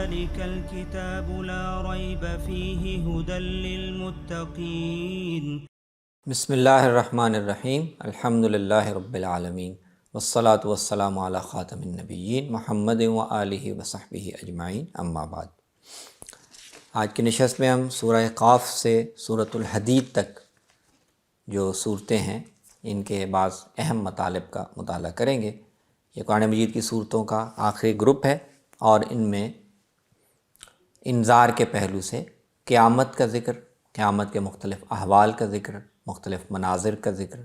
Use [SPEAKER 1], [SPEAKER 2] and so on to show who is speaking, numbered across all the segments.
[SPEAKER 1] ذلك الكتاب لا ريب فيه هدى للمتقين۔
[SPEAKER 2] بسم اللہ الرحمن الرحیم، الحمد للہ رب العالمین، والصلاة والسلام علی خاتم النبیین محمد وآلہ وصحبہ اجمعین، اما بعد۔ آج کی نشست میں ہم سورہ قاف سے سورۃ الحدید تک جو صورتیں ہیں ان کے بعض اہم مطالب کا مطالعہ کریں گے۔ یہ قرآن مجید کی صورتوں کا آخری گروپ ہے اور ان میں انذار کے پہلو سے قیامت کا ذکر، قیامت کے مختلف احوال کا ذکر، مختلف مناظر کا ذکر،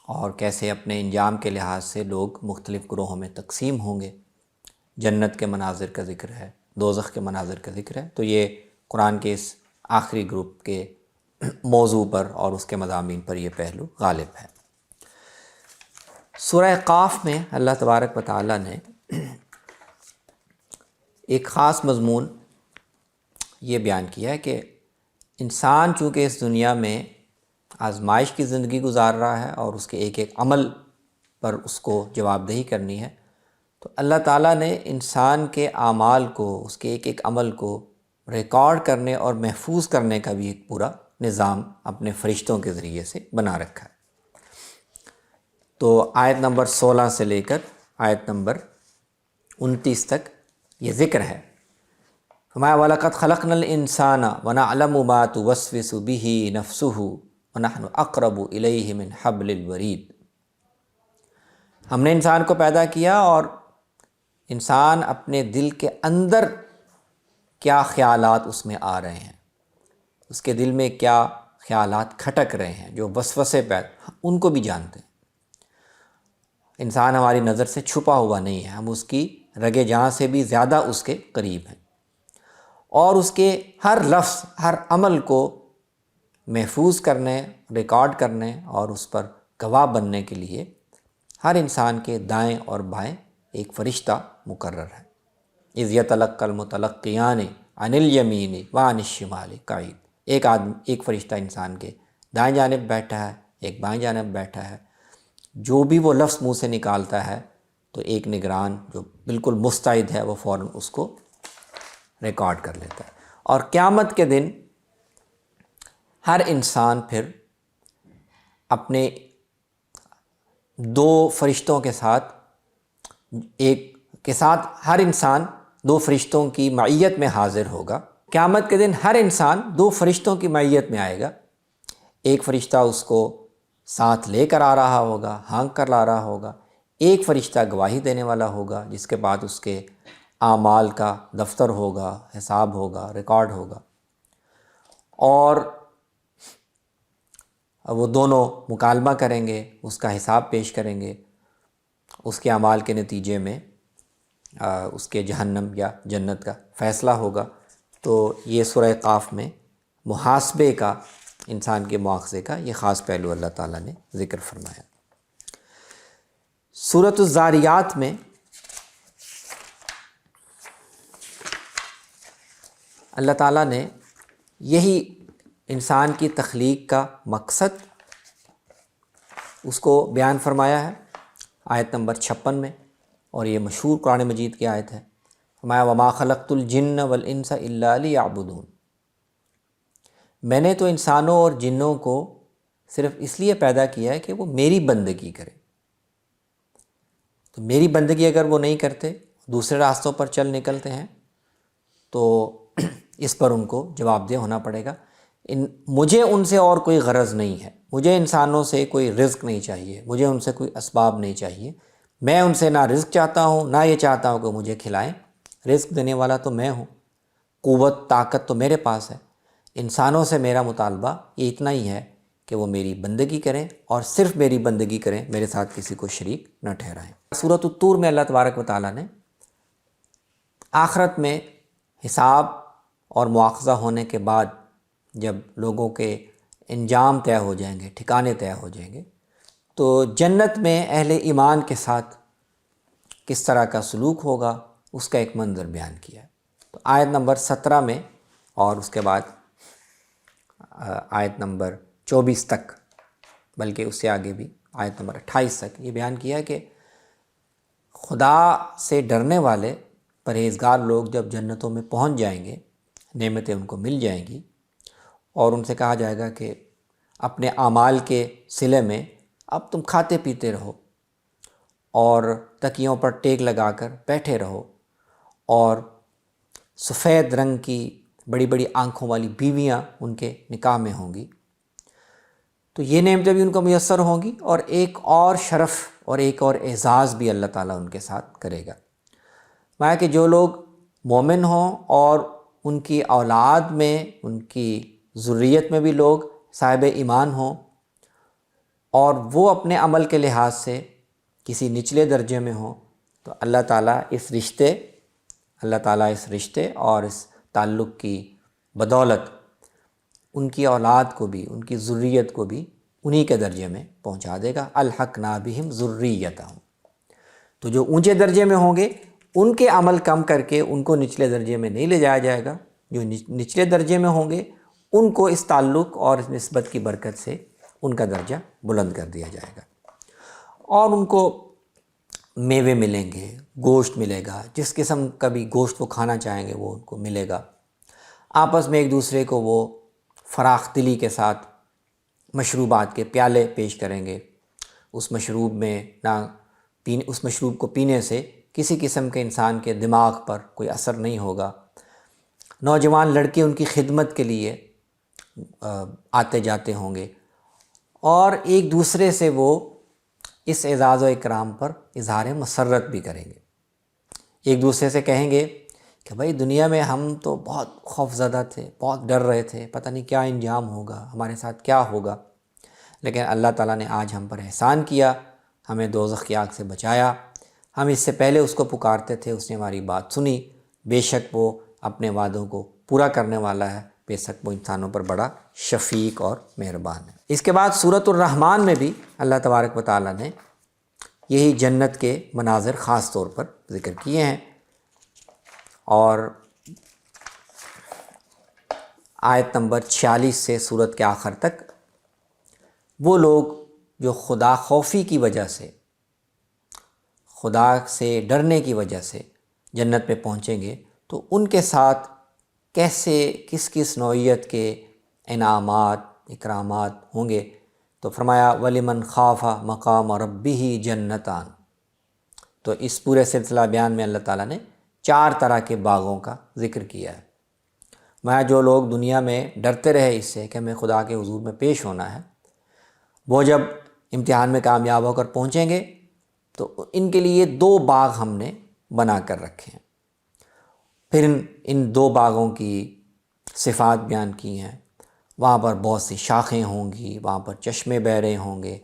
[SPEAKER 2] اور کیسے اپنے انجام کے لحاظ سے لوگ مختلف گروہوں میں تقسیم ہوں گے، جنت کے مناظر کا ذکر ہے، دوزخ کے مناظر کا ذکر ہے۔ تو یہ قرآن کے اس آخری گروپ کے موضوع پر اور اس کے مضامین پر یہ پہلو غالب ہے۔ سورہ قاف میں اللہ تبارک و تعالیٰ نے ایک خاص مضمون یہ بیان کیا ہے کہ انسان چونکہ اس دنیا میں آزمائش کی زندگی گزار رہا ہے اور اس کے ایک ایک عمل پر اس کو جواب دہی کرنی ہے، تو اللہ تعالیٰ نے انسان کے اعمال کو، اس کے ایک ایک عمل کو ریکارڈ کرنے اور محفوظ کرنے کا بھی ایک پورا نظام اپنے فرشتوں کے ذریعے سے بنا رکھا ہے۔ تو آیت نمبر 16 سے لے کر آیت نمبر 29 تک یہ ذکر ہے۔ فرمایا وَلَقَدْ خَلَقْنَا الْإِنسَانَ وَنَعْلَمُ مَا تُوَسْوِسُ بِهِ نَفْسُهُ وَنَحْنُ أَقْرَبُ إِلَيْهِ مِنْ حَبْلِ الْوَرِيدِ۔ ہم نے انسان کو پیدا کیا اور انسان اپنے دل کے اندر کیا خیالات اس میں آ رہے ہیں، اس کے دل میں کیا خیالات کھٹک رہے ہیں، جو وسوسے پیدا، ان کو بھی جانتے ہیں۔ انسان ہماری نظر سے چھپا ہوا نہیں ہے، ہم اس کی رگے جاں سے بھی زیادہ اس کے قریب ہیں، اور اس کے ہر لفظ، ہر عمل کو محفوظ کرنے، ریکارڈ کرنے اور اس پر گواہ بننے کے لیے ہر انسان کے دائیں اور بائیں ایک فرشتہ مقرر ہے۔ اذ یتلقی المتلقیان عن الیمین وعن الشمال قعید۔ ایک فرشتہ انسان کے دائیں جانب بیٹھا ہے، ایک بائیں جانب بیٹھا ہے۔ جو بھی وہ لفظ منہ سے نکالتا ہے تو ایک نگران جو بالکل مستعد ہے وہ فوراً اس کو ریکارڈ کر لیتا ہے۔ اور قیامت کے دن ہر انسان پھر اپنے دو فرشتوں کے ساتھ ہر انسان دو فرشتوں کی معیت میں حاضر ہوگا۔ قیامت کے دن ہر انسان دو فرشتوں کی معیت میں آئے گا۔ ایک فرشتہ اس کو ساتھ لے کر آ رہا ہوگا، ہانک کر لا رہا ہوگا، ایک فرشتہ گواہی دینے والا ہوگا جس کے بعد اس کے اعمال کا دفتر ہوگا، حساب ہوگا، ریکارڈ ہوگا، اور وہ دونوں مکالمہ کریں گے، اس کا حساب پیش کریں گے۔ اس کے اعمال کے نتیجے میں اس کے جہنم یا جنت کا فیصلہ ہوگا۔ تو یہ سورہ قاف میں محاسبے کا، انسان کے مواخذے کا یہ خاص پہلو اللہ تعالیٰ نے ذکر فرمایا۔ سورۃ الذاریات میں اللہ تعالیٰ نے یہی انسان کی تخلیق کا مقصد اس کو بیان فرمایا ہے آیت نمبر 56 میں، اور یہ مشہور قرآن مجید کی آیت ہے۔ فرمایا وَمَا خَلَقْتُ الْجِنَّ وَالْإِنسَ إِلَّا لِيَعْبُدُونَ۔ میں نے تو انسانوں اور جنوں کو صرف اس لیے پیدا کیا ہے کہ وہ میری بندگی کریں۔ تو میری بندگی اگر وہ نہیں کرتے، دوسرے راستوں پر چل نکلتے ہیں، تو اس پر ان کو جواب دہ ہونا پڑے گا۔ مجھے ان سے اور کوئی غرض نہیں ہے، مجھے انسانوں سے کوئی رزق نہیں چاہیے، مجھے ان سے کوئی اسباب نہیں چاہیے۔ میں ان سے نہ رزق چاہتا ہوں، نہ یہ چاہتا ہوں کہ مجھے کھلائیں۔ رزق دینے والا تو میں ہوں، قوت طاقت تو میرے پاس ہے۔ انسانوں سے میرا مطالبہ یہ اتنا ہی ہے کہ وہ میری بندگی کریں، اور صرف میری بندگی کریں، میرے ساتھ کسی کو شریک نہ ٹھہرائیں۔ سورۃ الطور میں اللہ تبارک و تعالیٰ نے آخرت میں حساب اور مواخذہ ہونے کے بعد جب لوگوں کے انجام طے ہو جائیں گے، ٹھکانے طے ہو جائیں گے، تو جنت میں اہل ایمان کے ساتھ کس طرح کا سلوک ہوگا اس کا ایک منظر بیان کیا ہے۔ تو آیت نمبر 17 میں اور اس کے بعد آیت نمبر 24 تک، بلکہ اس سے آگے بھی آیت نمبر 28 تک یہ بیان کیا کہ خدا سے ڈرنے والے پرہیزگار لوگ جب جنتوں میں پہنچ جائیں گے، نعمتیں ان کو مل جائیں گی، اور ان سے کہا جائے گا کہ اپنے اعمال کے صلے میں اب تم کھاتے پیتے رہو اور تکیوں پر ٹیک لگا کر بیٹھے رہو، اور سفید رنگ کی بڑی بڑی آنکھوں والی بیویاں ان کے نکاح میں ہوں گی، تو یہ نعمتیں بھی ان کو میسر ہوں گی، اور ایک اور شرف اور ایک اور اعزاز بھی اللہ تعالیٰ ان کے ساتھ کرے گا۔ مانا کہ جو لوگ مومن ہوں اور ان کی اولاد میں، ان کی ذریت میں بھی لوگ صاحب ایمان ہوں، اور وہ اپنے عمل کے لحاظ سے کسی نچلے درجے میں ہوں، تو اللہ تعالیٰ اس رشتے اور اس تعلق کی بدولت ان کی اولاد کو بھی، ان کی ذریت کو بھی انہی کے درجے میں پہنچا دے گا۔ الحقنا بہم ذریتہم، تو جو اونچے درجے میں ہوں گے ان کے عمل کم کر کے ان کو نچلے درجے میں نہیں لے جایا جائے گا، جو نچلے درجے میں ہوں گے ان کو اس تعلق اور اس نسبت کی برکت سے ان کا درجہ بلند کر دیا جائے گا، اور ان کو میوے ملیں گے، گوشت ملے گا، جس قسم کا بھی گوشت وہ کھانا چاہیں گے وہ ان کو ملے گا۔ آپس میں ایک دوسرے کو وہ فراخ دلی کے ساتھ مشروبات کے پیالے پیش کریں گے، اس مشروب کو پینے سے کسی قسم کے انسان کے دماغ پر کوئی اثر نہیں ہوگا۔ نوجوان لڑکے ان کی خدمت کے لیے آتے جاتے ہوں گے، اور ایک دوسرے سے وہ اس اعزاز و اکرام پر اظہار مسرت بھی کریں گے۔ ایک دوسرے سے کہیں گے کہ بھائی دنیا میں ہم تو بہت خوف زدہ تھے، بہت ڈر رہے تھے، پتہ نہیں کیا انجام ہوگا، ہمارے ساتھ کیا ہوگا، لیکن اللہ تعالیٰ نے آج ہم پر احسان کیا، ہمیں دوزخ کی آگ سے بچایا۔ ہم اس سے پہلے اس کو پکارتے تھے، اس نے ہماری بات سنی، بے شک وہ اپنے وعدوں کو پورا کرنے والا ہے، بے شک وہ انسانوں پر بڑا شفیق اور مہربان ہے۔ اس کے بعد سورۃ الرحمن میں بھی اللہ تبارک و تعالیٰ نے یہی جنت کے مناظر خاص طور پر ذکر کیے ہیں، اور آیت نمبر 46 سے سورت کے آخر تک وہ لوگ جو خدا خوفی کی وجہ سے، خدا سے ڈرنے کی وجہ سے جنت میں پہنچیں گے، تو ان کے ساتھ کیسے کس نوعیت کے انعامات اکرامات ہوں گے، تو فرمایا وَلِمَنْ خَافَ مَقَامَ رَبِّهِ جَنَّتَانِ۔ تو اس پورے سلسلہ بیان میں اللہ تعالیٰ نے 4 طرح کے باغوں کا ذکر کیا ہے۔ جو لوگ دنیا میں ڈرتے رہے اس سے کہ ہمیں خدا کے حضور میں پیش ہونا ہے، وہ جب امتحان میں کامیاب ہو کر پہنچیں گے تو ان کے لیے 2 باغ ہم نے بنا کر رکھے ہیں۔ پھر ان 2 باغوں کی صفات بیان کی ہیں۔ وہاں پر بہت سی شاخیں ہوں گی، وہاں پر چشمے بہہ رہے ہوں گے،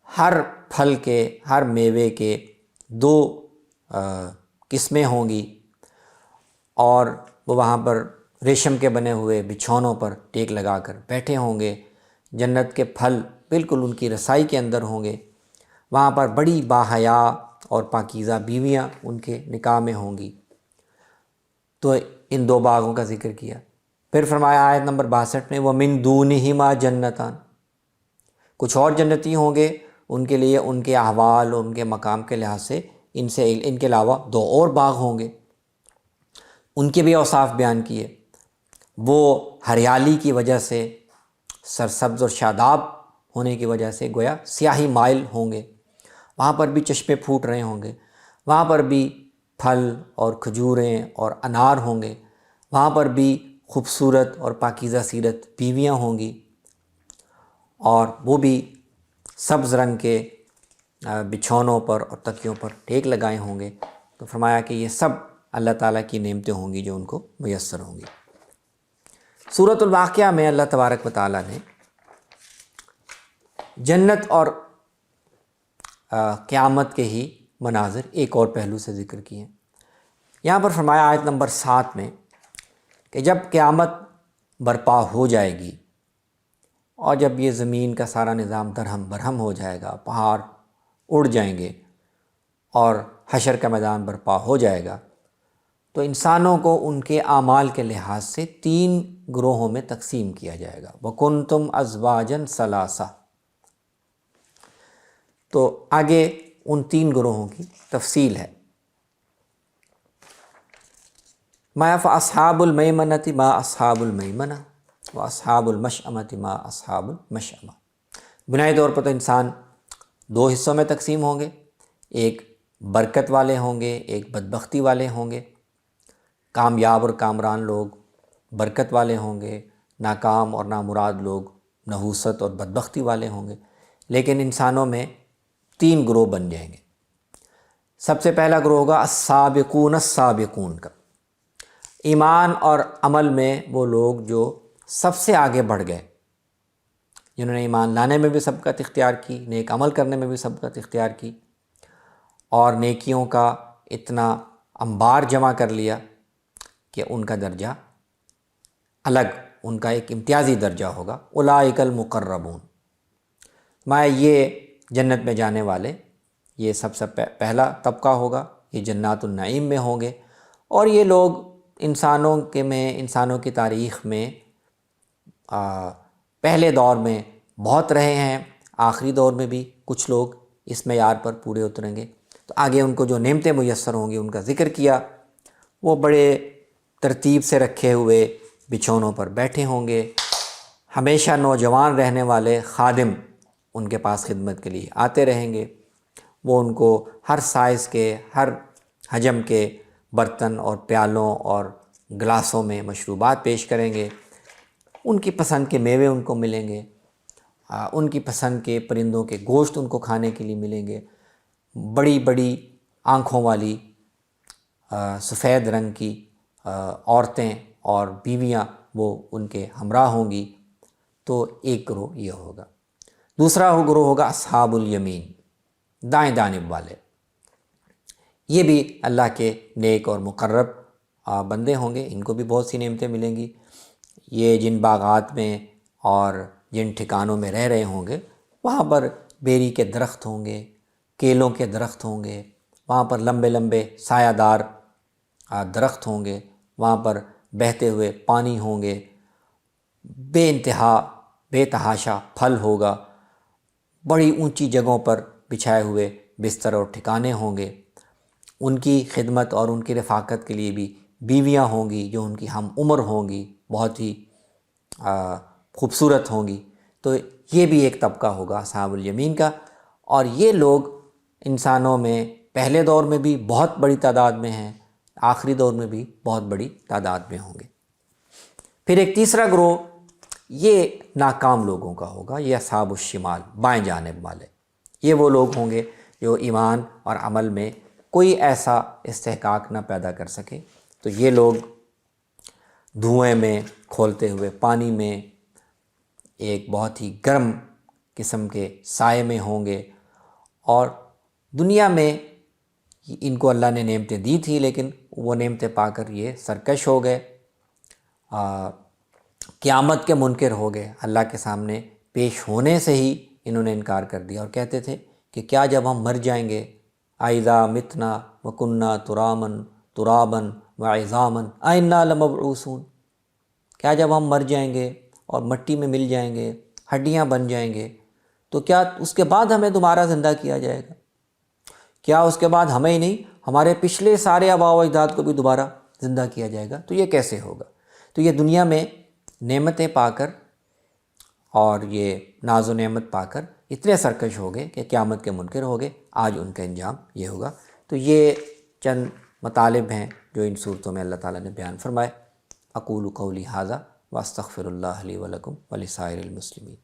[SPEAKER 2] ہر پھل کے، ہر میوے کے 2 قسمیں ہوں گی، اور وہ وہاں پر ریشم کے بنے ہوئے بچھونوں پر ٹیک لگا کر بیٹھے ہوں گے۔ جنت کے پھل بالکل ان کی رسائی کے اندر ہوں گے۔ وہاں پر بڑی باحیا اور پاکیزہ بیویاں ان کے نکاح میں ہوں گی۔ تو ان 2 باغوں کا ذکر کیا۔ پھر فرمایا آیت نمبر 62 میں وَمِن دُونِهِمَا جَنَّتَانِ، کچھ اور جنتی ہوں گے، ان کے لیے ان کے احوال اور ان کے مقام کے لحاظ سے ان کے علاوہ 2 اور باغ ہوں گے۔ ان کے بھی اوصاف بیان کیے۔ وہ ہریالی کی وجہ سے، سرسبز اور شاداب ہونے کی وجہ سے گویا سیاہی مائل ہوں گے۔ وہاں پر بھی چشمے پھوٹ رہے ہوں گے، وہاں پر بھی پھل اور کھجوریں اور انار ہوں گے، وہاں پر بھی خوبصورت اور پاکیزہ سیرت بیویاں ہوں گی، اور وہ بھی سبز رنگ کے بچھونوں پر اور تکیوں پر ٹیک لگائے ہوں گے۔ تو فرمایا کہ یہ سب اللہ تعالیٰ کی نعمتیں ہوں گی جو ان کو میسر ہوں گی۔ سورۃ الواقعہ میں اللہ تبارک و تعالیٰ نے جنت اور قیامت کے ہی مناظر ایک اور پہلو سے ذکر کیے ہیں۔ یہاں پر فرمایا آیت نمبر 7 میں کہ جب قیامت برپا ہو جائے گی، اور جب یہ زمین کا سارا نظام درہم برہم ہو جائے گا، پہاڑ اڑ جائیں گے، اور حشر کا میدان برپا ہو جائے گا، تو انسانوں کو ان کے اعمال کے لحاظ سے 3 گروہوں میں تقسیم کیا جائے گا۔ وَكُنْتُمْ أَزْوَاجًا ثَلَاثَةً۔ تو آگے ان 3 گروہوں کی تفصیل ہے۔ ما فاصحاب المیمنۃ ما اصحاب المیمنہ واصحاب المشأمۃ ما اصحاب المشأمہ۔ بنیادی طور پر تو انسان دو حصوں میں تقسیم ہوں گے، ایک برکت والے ہوں گے، ایک بدبختی والے ہوں گے۔ کامیاب اور کامران لوگ برکت والے ہوں گے، ناکام اور نامراد لوگ نحوست اور بدبختی والے ہوں گے۔ لیکن انسانوں میں تین گروہ بن جائیں گے۔ سب سے پہلا گروہ ہوگا السابقون السابقون کا، ایمان اور عمل میں وہ لوگ جو سب سے آگے بڑھ گئے، جنہوں نے ایمان لانے میں بھی سبقت اختیار کی، نیک عمل کرنے میں بھی سبقت اختیار کی، اور نیکیوں کا اتنا انبار جمع کر لیا کہ ان کا درجہ الگ، ان کا ایک امتیازی درجہ ہوگا۔ اولئک المقربون، میں یہ جنت میں جانے والے، یہ سب سے پہلا طبقہ ہوگا، یہ جنات النعیم میں ہوں گے۔ اور یہ لوگ انسانوں کی تاریخ میں پہلے دور میں بہت رہے ہیں، آخری دور میں بھی کچھ لوگ اس معیار پر پورے اتریں گے۔ تو آگے ان کو جو نعمتیں میسر ہوں گی ان کا ذکر کیا، وہ بڑے ترتیب سے رکھے ہوئے بچھونوں پر بیٹھے ہوں گے، ہمیشہ نوجوان رہنے والے خادم ان کے پاس خدمت کے لیے آتے رہیں گے، وہ ان کو ہر سائز کے، ہر حجم کے برتن اور پیالوں اور گلاسوں میں مشروبات پیش کریں گے، ان کی پسند کے میوے ان کو ملیں گے، ان کی پسند کے پرندوں کے گوشت ان کو کھانے کے لیے ملیں گے، بڑی بڑی آنکھوں والی سفید رنگ کی عورتیں اور بیویاں وہ ان کے ہمراہ ہوں گی۔ تو ایک گروہ یہ ہوگا۔ دوسرا گروہ ہوگا اصحاب الیمین، دائیں جانب والے۔ یہ بھی اللہ کے نیک اور مقرب بندے ہوں گے، ان کو بھی بہت سی نعمتیں ملیں گی۔ یہ جن باغات میں اور جن ٹھکانوں میں رہ رہے ہوں گے، وہاں پر بیری کے درخت ہوں گے، کیلوں کے درخت ہوں گے، وہاں پر لمبے لمبے سایہ دار درخت ہوں گے، وہاں پر بہتے ہوئے پانی ہوں گے، بے انتہا بے تحاشا پھل ہوگا، بڑی اونچی جگہوں پر بچھائے ہوئے بستر اور ٹھکانے ہوں گے، ان کی خدمت اور ان کی رفاقت کے لیے بھی بیویاں ہوں گی جو ان کی ہم عمر ہوں گی، بہت ہی خوبصورت ہوں گی۔ تو یہ بھی ایک طبقہ ہوگا اصحاب الیمین کا، اور یہ لوگ انسانوں میں پہلے دور میں بھی بہت بڑی تعداد میں ہیں، آخری دور میں بھی بہت بڑی تعداد میں ہوں گے۔ پھر ایک تیسرا گروہ یہ ناکام لوگوں کا ہوگا، یہ اصحاب الشمال، بائیں جانب والے۔ یہ وہ لوگ ہوں گے جو ایمان اور عمل میں کوئی ایسا استحقاق نہ پیدا کر سکے، تو یہ لوگ دھوئیں میں کھولتے ہوئے پانی میں ایک بہت ہی گرم قسم کے سائے میں ہوں گے، اور دنیا میں ان کو اللہ نے نعمتیں دی تھی، لیکن وہ نعمتیں پا کر یہ سرکش ہو گئے، قیامت کے منکر ہو گئے، اللہ کے سامنے پیش ہونے سے ہی انہوں نے انکار کر دیا، اور کہتے تھے کہ کیا جب ہم مر جائیں گے، اذا متنا وکننا ترابا وعظاما ائنا لمبعوثون، کیا جب ہم مر جائیں گے اور مٹی میں مل جائیں گے، ہڈیاں بن جائیں گے، تو کیا اس کے بعد ہمیں دوبارہ زندہ کیا جائے گا؟ کیا اس کے بعد ہمیں ہی نہیں، ہمارے پچھلے سارے آباء و اجداد کو بھی دوبارہ زندہ کیا جائے گا؟ تو یہ کیسے ہوگا؟ تو یہ دنیا میں نعمتیں پا کر اور یہ ناز و نعمت پا کر اتنے سرکش ہو گئے کہ قیامت کے منکر ہو گئے، آج ان کا انجام یہ ہوگا۔ تو یہ چند مطالب ہیں جو ان صورتوں میں اللہ تعالیٰ نے بیان فرمائے۔ اقول قولی ھذا واستغفر اللہ لی ولکم ولسائر المسلمین۔